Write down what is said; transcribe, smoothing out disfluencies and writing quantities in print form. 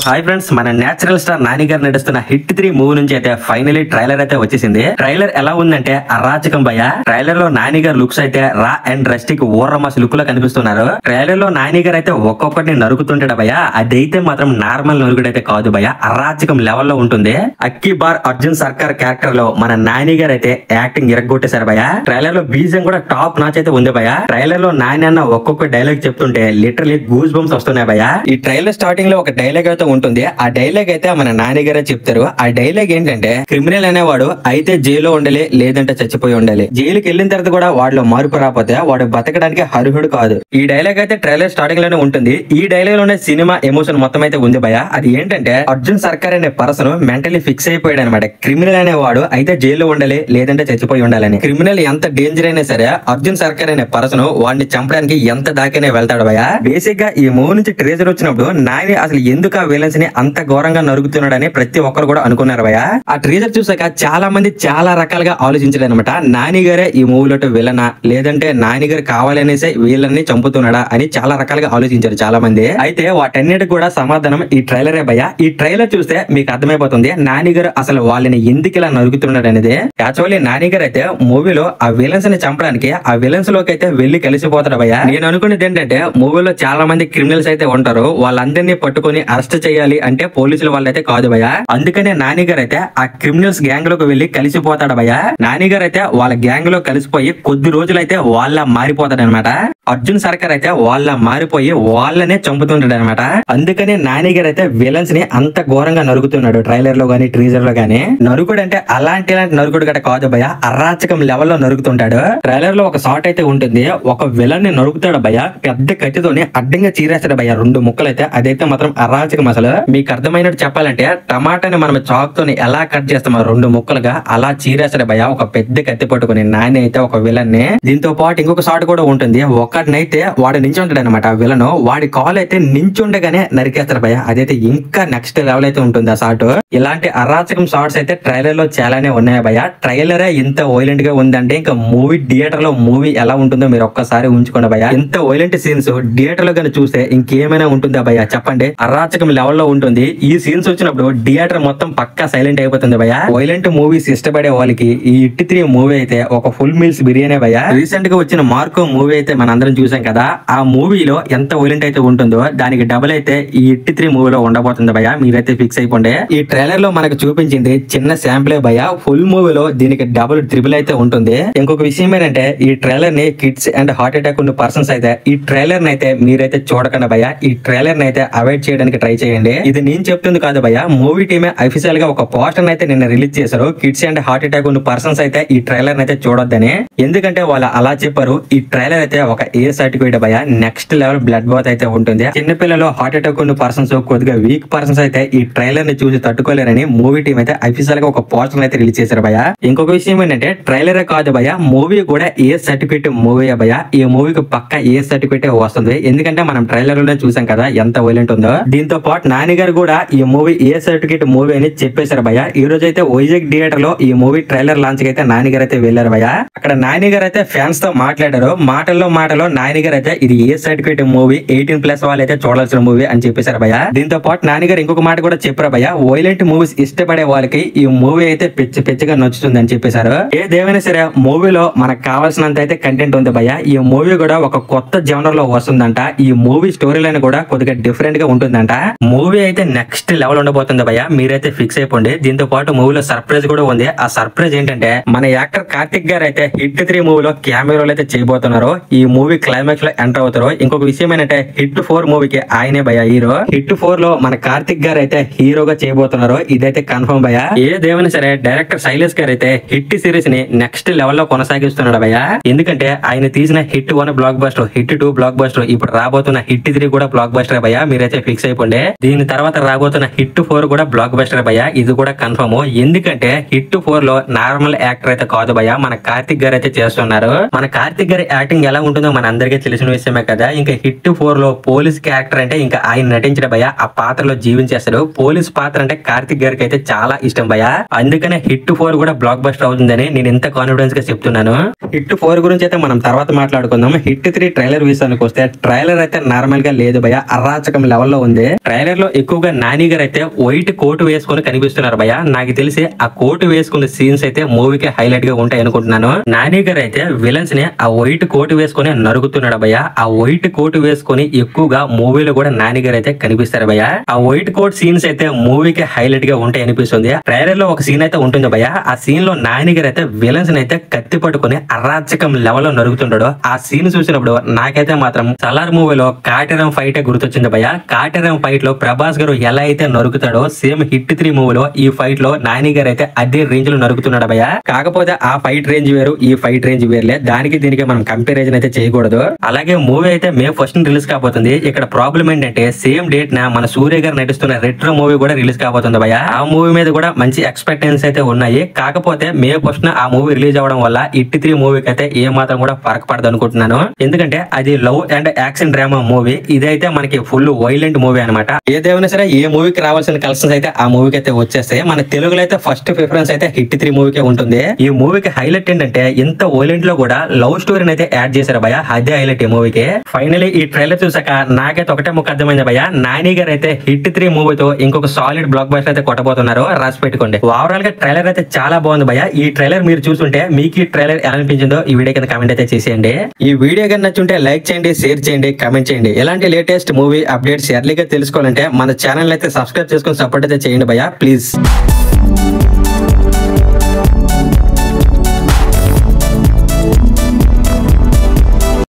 Hi friends, మన natural star Nani గారు నడుస్తున్న హిట్ 3 మూవీ నుంచి అయితే ఫైనలీ ట్రైలర్ అయితే వచ్చేసింది. ట్రైలర్ ఎలా ఉందంటే అరాచకం భయ. ట్రైలర్ లో నాని గారు లుక్స్ అయితే రా అండ్ రస్టిక్ ఓర్రమాస్ లుక్ లో కనిపిస్తున్నారు. ట్రైలర్ లో నాని గారు అయితే ఒక్కొక్కటిని నరుకుతుంటాడు భయ. అదైతే మాత్రం నార్మల్ నరుకుడు అయితే కాదు భయ, అరాచకం లెవెల్ లో ఉంటుంది. అక్కి బార్ అర్జున్ సర్కార్ క్యారెక్టర్ లో మన నాని గారు అయితే యాక్టింగ్ ఇరగొట్టేశారు భయ. ట్రైలర్ లో బీజం కూడా టాప్ నాచ్ అయితే ఉంది భయ. ట్రైలర్ లో నాని అన్న ఒక్కొక్క డైలాగ్ చెప్తుంటే లిటరలీ గూస్ బంప్స్ వస్తున్నాయి భయ. ఈ ట్రైలర్ స్టార్టింగ్ లో ఒక డైలాగ్ అయితే ఉంటుంది. ఆ డైలాగ్ అయితే మన నాని గారే చెప్తారు. ఆ డైలాగ్ ఏంటంటే, క్రిమినల్ అనేవాడు అయితే జైల్లో ఉండాలి, లేదంటే చచ్చిపోయి ఉండాలి. జైలుకి వెళ్ళిన తర్వాత కూడా వాడిలో మార్పు రాకపోతే వాడు బతకడానికి అర్హుడు కాదు. ఈ డైలాగ్ అయితే ట్రైలర్ స్టార్టింగ్ లోనే ఉంటుంది. ఈ డైలాగ్ లోనే సినిమా ఎమోషన్ మొత్తం అయితే ఉంది భయ. అది ఏంటంటే, అర్జున్ సర్కార్ అనే పర్సన్ మెంటలీ ఫిక్స్ అయిపోయాడు అనమాట. క్రిమినల్ అనేవాడు అయితే జైల్లో ఉండాలి, లేదంటే చచ్చిపోయి ఉండాలని. క్రిమినల్ ఎంత డేంజర్ అయినా సరే అర్జున్ సర్కార్ అనే పర్సన్ వాడిని చంపడానికి ఎంత దాకానే వెళ్తాడు భయ. బేసిక్ గా ఈ మూవీ నుంచి ట్రేజర్ వచ్చినప్పుడు నాని అసలు ఎందుకు ఆ విలన్స్ ని అంత ఘోరంగా నరుగుతున్నాడని ప్రతి ఒక్కరు కూడా అనుకున్నారు భయ. ఆ ట్రేజర్ చూసాక చాలా మంది చాలా రకాలుగా ఆలోచించారు అనమాట. నాని గారే ఈ మూవీలో విలనా, లేదంటే నాని గారు కావాలనేసే వీళ్ళని చంపుతున్నాడా అని చాలా రకాలుగా ఆలోచించారు చాలా మంది. అయితే వాటన్నిటికి కూడా సమాధానం ఈ ట్రైలరే భయ. ఈ ట్రైలర్ చూస్తే మీకు అర్థమైపోతుంది నాని గారు అసలు వాళ్ళని ఎందుకు ఇలా నరుగుతున్నాడు అనేది. యాక్చువల్లీ నాని గారు అయితే మూవీలో ఆ విలన్స్ ని చంపడానికి ఆ విలన్స్ లోకి అయితే వెళ్లి కలిసిపోతాడు భయ. నేను అనుకునేది ఏంటంటే, మూవీలో చాలా మంది క్రిమినల్స్ అయితే ఉంటారు, వాళ్ళందరినీ పట్టుకొని అరెస్ట్ చేయాలి అంటే పోలీసుల వాళ్ళైతే కాదు భయ. అందుకనే నాని గారు అయితే ఆ క్రిమినల్స్ గ్యాంగ్ లోకి వెళ్లి కలిసిపోతాడు భయ. నాని గారు అయితే వాళ్ళ గ్యాంగ్ లో కలిసిపోయి కొద్ది రోజులైతే వాళ్ళ మారిపోతాడు అనమాట. అర్జున్ సర్కార్ అయితే వాళ్ళ మారిపోయి వాళ్ళనే చంపుతుంటాడు అనమాట. అందుకనే నాని గారు అయితే విలన్స్ ని అంత ఘోరంగా నరుగుతున్నాడు ట్రైలర్ లో గానీ ట్రీజర్ లో గానీ. నరుకుడు అంటే అలాంటి నరుకుడు గట కాదు భయ, అరాచకం లెవెల్ లో నరుకుతుంటాడు. ట్రైలర్ లో ఒక షాట్ అయితే ఉంటుంది, ఒక విలన్ ని నరుకుతాడు భయ. పెద్ద కత్తితోని అడ్డంగా చీరేస్తాడు భయ 2 ముక్కలు అయితే. అదైతే మాత్రం అరాచకం. అసలు మీకు అర్థమైనట్టు చెప్పాలంటే, టమాటాని మనం చాక్ తోని ఎలా కట్ చేస్తామో 2 ముక్కలుగా అలా చీరేస్తాడు భయ ఒక పెద్ద కత్తి పట్టుకుని నాని అయితే ఒక విలన్ ని. దీంతో పాటు ఇంకొక షాట్ కూడా ఉంటుంది. ఒకటినైతే వాడు నించుంటాడు అనమాట ఆ విలన్. వాడి కాల్ అయితే నించుండగానే నరికేస్తాడు భయ. అదైతే ఇంకా నెక్స్ట్ లెవెల్ అయితే ఉంటుంది ఆ షాట్. ఇలాంటి అరాచకం షాట్స్ అయితే ట్రైలర్ లో చాలానే ఉన్నాయి భయ. ట్రైలరే ఇంత వైలెంట్ గా ఉందంటే ఇంకా మూవీ థియేటర్ లో మూవీ ఎలా ఉంటుందో మీరు ఒక్కసారి ఉంచుకోండి భయ. ఇంత వైలెంట్ సీన్స్ థియేటర్ లో కానీ చూస్తే ఇంకేమైనా ఉంటుందా భయ చెప్పండి. అరాచకం లెవెల్ లో ఉంటుంది. ఈ సీన్స్ వచ్చినప్పుడు థియేటర్ మొత్తం పక్కా సైలెంట్ అయిపోతుంది భయ. వైలెంట్ మూవీస్ ఇష్టపడే వాళ్ళకి ఈ హిట్ 3 మూవీ అయితే ఒక ఫుల్ మీల్స్ బిర్యానీ భయ. రీసెంట్ గా వచ్చిన మార్కో మూవీ అయితే మన అందరం చూసాం కదా. ఆ మూవీలో ఎంత వైలెంట్ అయితే ఉంటుందో దానికి డబుల్ అయితే ఈ హిట్ 3 మూవీలో ఉండబోతుంది భయ. మీరైతే ఫిక్స్ అయిపోండి. ఈ ట్రైలర్ లో మనకు చూపించింది చిన్న శాంపులే భయ. ఫుల్ మూవీలో దీనికి డబుల్ ట్రిపుల్ అయితే ఉంటుంది. ఇంకొక విషయం ఏంటంటే, ఈ ట్రైలర్ ని కిడ్స్ అండ్ హార్ట్ అటాక్ ఉన్న పర్సన్స్ అయితే ఈ ట్రైలర్ ని అయితే మీరైతే చూడకండి భయ. ఈ ట్రైలర్ ని అయితే అవాయిడ్ చేయడానికి ట్రై చేయండి. ఇది నేను చెప్తుంది కాదు భయ, మూవీ టీమే అఫీషియల్ గా ఒక పోస్టర్ అయితే నిన్న రిలీజ్ చేశారు. కిడ్స్ అండ్ హార్ట్ అటాక్ ఉన్న పర్సన్స్ అయితే ఈ ట్రైలర్ అయితే చూడొద్దని. ఎందుకంటే వాళ్ళు అలా చెప్పారు. ఈ ట్రైలర్ అయితే ఒక ఏ సర్టిఫికేట్ భయ. నెక్స్ట్ లెవెల్ బ్లడ్ బాత్ అయితే ఉంటుంది. చిన్నపిల్లలు హార్ట్ అటాక్ ఉన్న పర్సన్స్, కొద్దిగా వీక్ పర్సన్స్ అయితే ఈ ట్రైలర్ ని చూసి తట్టుకోలేరని మూవీ టీం అయితే అఫీషియల్ గా ఒక పోస్టర్ అయితే రిలీజ్ చేశారు భయ. ఇంకొక విషయం ఏంటంటే, ట్రైలరే కాదు భయ, మూవీ కూడా ఏ సర్టిఫికేట్ మూవీ భయ. ఈ మూవీకి పక్క ఏ సర్టిఫికేట్ వస్తుంది. ఎందుకంటే మనం ట్రైలర్ లోనే చూసాం కదా ఎంత వైలెంట్ ఉందో. దీంతో పాటు నాని గారు కూడా ఈ మూవీ ఏ సర్టిఫికేట్ మూవీ అని చెప్పేశారు భయ. ఈ రోజు అయితే వైజాగ్ థియేటర్ లో ఈ మూవీ ట్రైలర్ లాంచ్ కి అయితే నాని గారు అయితే వెళ్లారు భయ. అక్కడ నాని గారు అయితే ఫ్యాన్స్ తో మాట్లాడారు. మాటల్లో నాని గారు అయితే ఇది ఏ సర్టిఫికేట్ మూవీ, 18+ వాళ్ళు అయితే చూడాల్సిన మూవీ అని చెప్పేశారు భయ. దీంతో పాటు నాని గారు ఇంకొక మాట కూడా చెప్పారు భయ, వైలెంట్ మూవీస్ ఇష్టపడే వాళ్ళకి ఈ మూవీ అయితే పిచ్చిగా నచ్చుతుంది అని చెప్పేశారు. ఏదేమైనా సరే మూవీలో మనకు కావాల్సినంత అయితే కంటెంట్ ఉంది భయ. ఈ మూవీ కూడా ఒక కొత్త జనర్ లో వస్తుందంట. ఈ మూవీ స్టోరీ లైన్ కూడా కొద్దిగా డిఫరెంట్ గా ఉంటుందంట. మూవీ అయితే నెక్స్ట్ లెవెల్ ఉండబోతుంది భయ. మీరైతే ఫిక్స్ అయిపోండి. దీంతో పాటు మూవీలో సర్ప్రైజ్ కూడా ఉంది. ఆ సర్ప్రైజ్ ఏంటంటే, మన యాక్టర్ కార్తిక్ గారు అయితే హిట్ 3 మూవీలో కెమెరాలు అయితే చేయబోతున్నారు. ఈ మూవీ క్లైమాక్స్ లో ఎంటర్ అవుతారు. ఇంకొక విషయం ఏంటంటే, హిట్ 4 మూవీకి ఆయనే భయ హీరో. హిట్ 4 లో మన కార్తిక్ గారు అయితే హీరోగా చేయబోతున్నారు. ఇదైతే కన్ఫర్మ్ భయ. ఏదేమైనా సరే డైరెక్టర్ శైలేష్ గారు అయితే హిట్ సిరీస్ ని నెక్స్ట్ లెవెల్ లో కొనసాగిస్తున్నాడు భయ. ఎందుకంటే ఆయన తీసిన hit 1 block buster, hit 2 block buster, ఇప్పుడు రాబోతున్న హిట్ 3 కూడా బ్లాక్ బస్టర్ భయ. మీరైతే ఫిక్స్ అయిపోండి. దీని తర్వాత రాబోతున్న హిట్ 4 కూడా బ్లాక్ బస్టర్ భయ. ఇది కూడా కన్ఫర్మ్. ఎందుకంటే హిట్ 4 లో నార్మల్ యాక్టర్ అయితే కాదు భయ, మన కార్తిక్ గారు అయితే చేస్తున్నారు. మన కార్తిక్ గారి యాక్టింగ్ ఎలా ఉంటుందో మన అందరికీ తెలిసిన విషయమే కదా. ఇంకా హిట్ 4 లో పోలీస్ క్యారెక్టర్ అంటే ఇంకా ఆయన నటించడం భయ ఆ పాత్రలో జీవించేస్తాడు. పోలీస్ పాత్ర అంటే కార్తిక్ గారికి అయితే చాలా ఇష్టం భయ. అందుకనే హిట్ 4 కూడా బ్లాక్ బస్టర్ అవుతుందని నేను ఇంత కాన్ఫిడెన్స్ గా చెప్తున్నాను. హిట్ 4 గురించి అయితే మనం తర్వాత మాట్లాడుకుందాం. హిట్ 3 ట్రైలర్ విషయానికి వస్తే ట్రైలర్ అయితే నార్మల్ గా లేదు భయ, అరాచకం లెవెల్లో ఉంది. ట్రైలర్ లో ఎక్కువగా నాని గారు అయితే వైట్ కోట్ వేసుకొని కనిపిస్తున్నారు భయ. నాకు తెలిసి ఆ కోట్ వేసుకున్న సీన్స్ అయితే మూవీకి హైలైట్ గా ఉంటాయి అనుకుంటున్నాను. నాని గారు అయితే విలన్స్ ని ఆ వైట్ కోట్ వేసుకొని నరుగుతున్నాడు భయ. ఆ వైట్ కోట్ వేసుకొని ఎక్కువగా మూవీలో కూడా నాని గారు అయితే కనిపిస్తారు భయ. ఆ వైట్ కోట్ సీన్స్ అయితే మూవీకి హైలైట్ గా ఉంటాయి అనిపిస్తుంది. ట్రైలర్ లో ఒక సీన్ అయితే ఉంటుంది భయ. ఆ సీన్ లో నాని గారు అయితే విలన్స్ అయితే కత్తి పట్టుకుని అరాచకం లెవెల్ లో నరుగుతుంటాడు. ఆ సీన్ చూసినప్పుడు నాకైతే మాత్రం సలార్ మూవీలో కాటేరం ఫైట్ గుర్తొచ్చింది భయ. కాటేరం ఫైట్ లో ప్రభాస్ గారు ఎలా అయితే నరుకుతాడో సేమ్ హిట్ 3 మూవీలో ఈ ఫైట్ లో నాని గారు అయితే అదే రేంజ్ లో నరుకుతున్నాడు భయ. కాకపోతే ఆ ఫైట్ రేంజ్ వేరు, ఈ ఫైట్ రేంజ్ వేరులే. దానికి దీనికి మనం కంపారిజన్ అయితే చేయకూడదు. అలాగే మూవీ అయితే మే 1 రిలీజ్ కాబోతుంది. ఇక్కడ ప్రాబ్లం ఏంటంటే సేమ్ డేట్ నా మన సూర్య గారు నటిస్తున్న రెట్రో మూవీ కూడా రిలీజ్ కాబోతుంది భయ. ఆ మూవీ మీద కూడా మంచి ఎక్స్పెక్టెన్స్ అయితే ఉన్నాయి. కాకపోతే మే 1 ఆ మూవీ రిలీజ్ అవడం వల్ల హిట్ 3 మూవీకి అయితే ఏ మాత్రం కూడా ఫరక్ పడదు అనుకుంటున్నాను. ఎందుకంటే అది love and action drama movie. ఇదైతే మనకి ఫుల్ వైలెంట్ మూవీ అనమాట. ఏదేమైనా సరే ఏ మూవీకి రావాల్సిన కలెక్షన్స్ అయితే ఆ మూవీకి అయితే వచ్చేస్తాయి. మన తెలుగులో అయితే ఫస్ట్ ప్రిఫరెన్స్ అయితే హిట్ 3 మూవీకే ఉంటుంది. ఈ మూవీకి హైలైట్ ఏంటంటే ఇంత వైలెంట్ లో కూడా లవ్ స్టోరీని అయితే యాడ్ చేశారు భయ. అదే హైలైట్ ఈ మూవీకి. ఫైనలీ ఈ ట్రైలర్ చూసాక నాకైతే ఒకటే ముక్క అర్థమైంది భయ. నాని గారు అయితే హిట్ 3 మూవీతో ఇంకొక సాలిడ్ బ్లాక్ బస్టర్ అయితే కొట్టబోతున్నారు. రాసి పెట్టుకోండి. ఓవరాల్ గా ట్రైలర్ అయితే చాలా బాగుంది భయ. ఈ ట్రైలర్ మీరు చూస్తుంటే మీకు ఈ ట్రైలర్ ఎలా అనిపించిందో ఈ వీడియో కింద కామెంట్ అయితే చేసేయండి. ఈ వీడియో కనుక నచ్చుంటే లైక్ చేయండి, షేర్ చేయండి, కామెంట్ చేయండి. ఎలాంటి లేటెస్ట్ మూవీ అప్డేట్స్ ఎర్లీగా తెలుసుకోవాలంటే మన ఛానల్ అయితే సబ్స్క్రైబ్ చేసుకొని సపోర్ట్ అయితే చేయండి భయ ప్లీజ్.